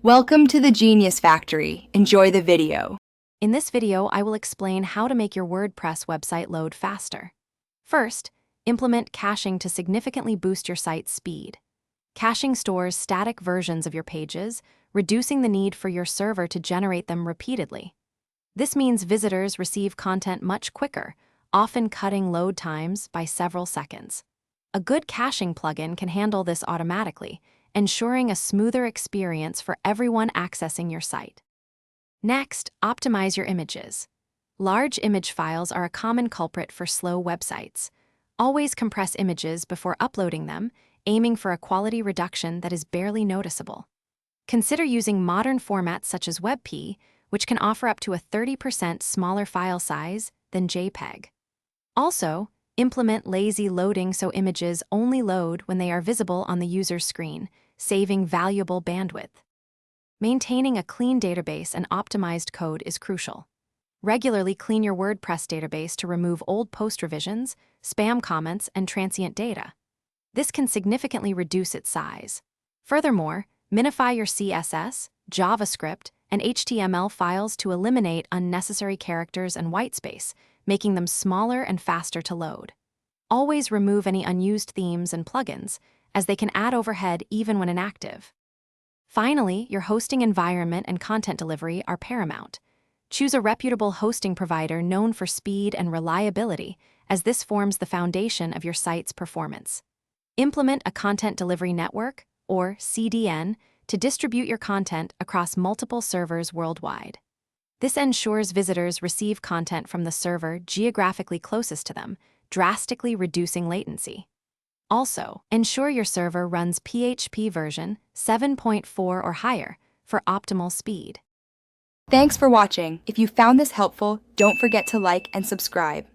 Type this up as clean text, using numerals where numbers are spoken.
Welcome to the Genius Factory. Enjoy the video. In this video, I will explain how to make your WordPress website load faster. First, implement caching to significantly boost your site's speed. Caching stores static versions of your pages, reducing the need for your server to generate them repeatedly. This means visitors receive content much quicker, often cutting load times by several seconds. A good caching plugin can handle this automatically, ensuring a smoother experience for everyone accessing your site. Next, optimize your images. Large image files are a common culprit for slow websites. Always compress images before uploading them, aiming for a quality reduction that is barely noticeable. Consider using modern formats such as WebP, which can offer up to a 30% smaller file size than JPEG. Also, implement lazy loading so images only load when they are visible on the user's screen, saving valuable bandwidth. Maintaining a clean database and optimized code is crucial. Regularly clean your WordPress database to remove old post revisions, spam comments, and transient data. This can significantly reduce its size. Furthermore, minify your CSS, JavaScript, and HTML files to eliminate unnecessary characters and whitespace, making them smaller and faster to load. Always remove any unused themes and plugins, as they can add overhead even when inactive. Finally, your hosting environment and content delivery are paramount. Choose a reputable hosting provider known for speed and reliability, as this forms the foundation of your site's performance. Implement a content delivery network, or CDN, to distribute your content across multiple servers worldwide. This ensures visitors receive content from the server geographically closest to them, drastically reducing latency. Also, ensure your server runs PHP version 7.4 or higher for optimal speed. Thanks for watching. If you found this helpful, don't forget to like and subscribe.